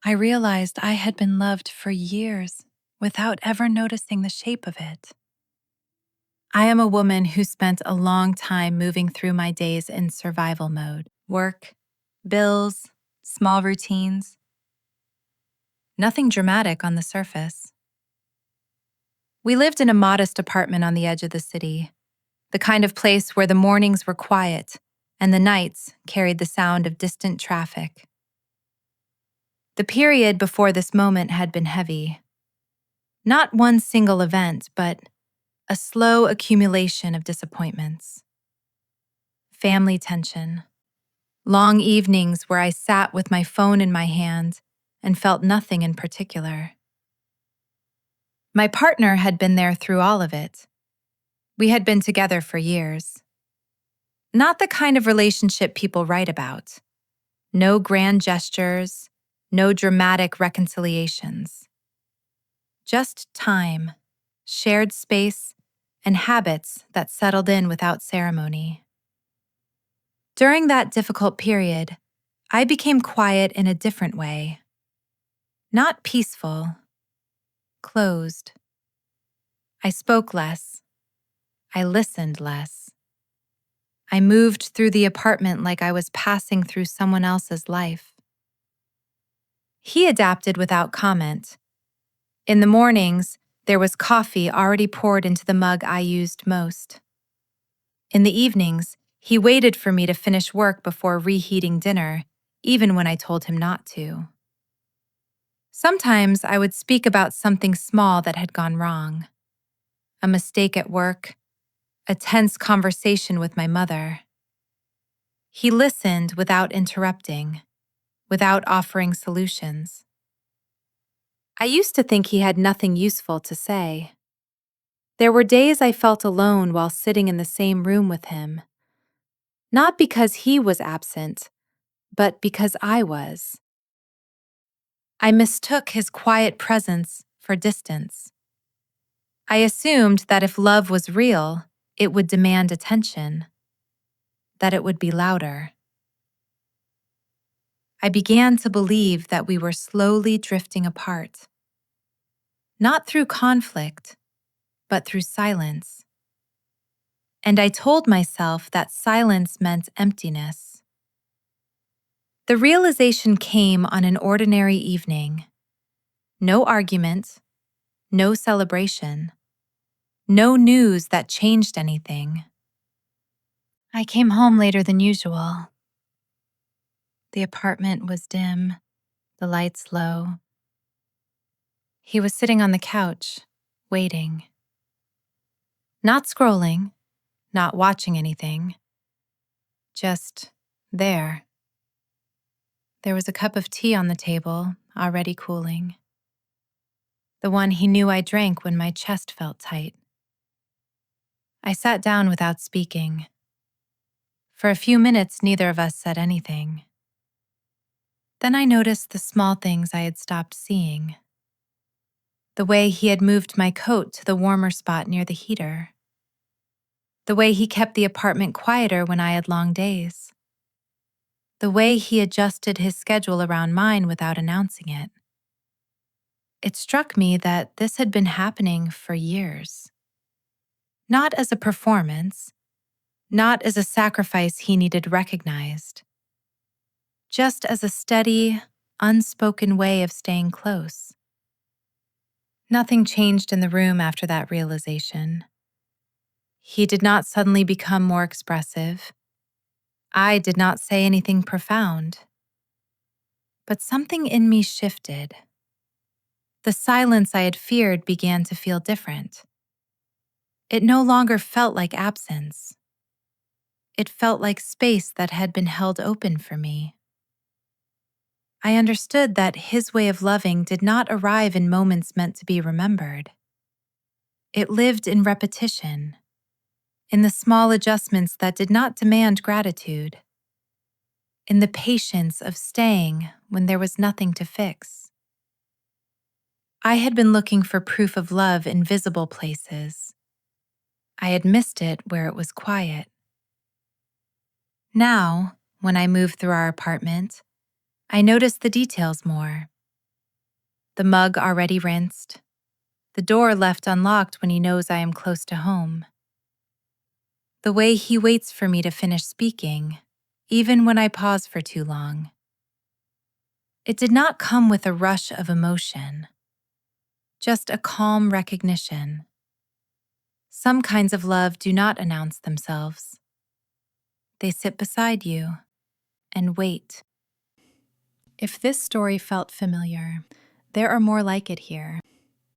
I realized I had been loved for years without ever noticing the shape of it. I am a woman who spent a long time moving through my days in survival mode. Work, bills, small routines. Nothing dramatic on the surface. We lived in a modest apartment on the edge of the city, the kind of place where the mornings were quiet and the nights carried the sound of distant traffic. The period before this moment had been heavy. Not one single event, but a slow accumulation of disappointments. Family tension. Long evenings where I sat with my phone in my hand and felt nothing in particular. My partner had been there through all of it. We had been together for years. Not the kind of relationship people write about. No grand gestures, no dramatic reconciliations. Just time, shared space, and habits that settled in without ceremony. During that difficult period, I became quiet in a different way. Not peaceful, closed. I spoke less. I listened less. I moved through the apartment like I was passing through someone else's life. He adapted without comment. In the mornings, there was coffee already poured into the mug I used most. In the evenings, he waited for me to finish work before reheating dinner, even when I told him not to. Sometimes I would speak about something small that had gone wrong. A mistake at work, a tense conversation with my mother. He listened without interrupting, without offering solutions. I used to think he had nothing useful to say. There were days I felt alone while sitting in the same room with him. Not because he was absent, but because I was. I mistook his quiet presence for distance. I assumed that if love was real, it would demand attention, that it would be louder. I began to believe that we were slowly drifting apart. Not through conflict, but through silence. And I told myself that silence meant emptiness. The realization came on an ordinary evening. No argument, no celebration, no news that changed anything. I came home later than usual. The apartment was dim, the lights low. He was sitting on the couch, waiting. Not scrolling, not watching anything. Just there. There was a cup of tea on the table, already cooling. The one he knew I drank when my chest felt tight. I sat down without speaking. For a few minutes, neither of us said anything. Then I noticed the small things I had stopped seeing. The way he had moved my coat to the warmer spot near the heater. The way he kept the apartment quieter when I had long days. The way he adjusted his schedule around mine without announcing it. It struck me that this had been happening for years. Not as a performance, not as a sacrifice he needed recognized. Just as a steady, unspoken way of staying close. Nothing changed in the room after that realization. He did not suddenly become more expressive. I did not say anything profound. But something in me shifted. The silence I had feared began to feel different. It no longer felt like absence. It felt like space that had been held open for me. I understood that his way of loving did not arrive in moments meant to be remembered. It lived in repetition, in the small adjustments that did not demand gratitude, in the patience of staying when there was nothing to fix. I had been looking for proof of love in visible places. I had missed it where it was quiet. Now, when I moved through our apartment, I noticed the details more. the mug already rinsed, the door left unlocked when he knows I am close to home. The way he waits for me to finish speaking, even when I pause for too long. It did not come with a rush of emotion, just a calm recognition. Some kinds of love do not announce themselves. They sit beside you and wait. If this story felt familiar, there are more like it here.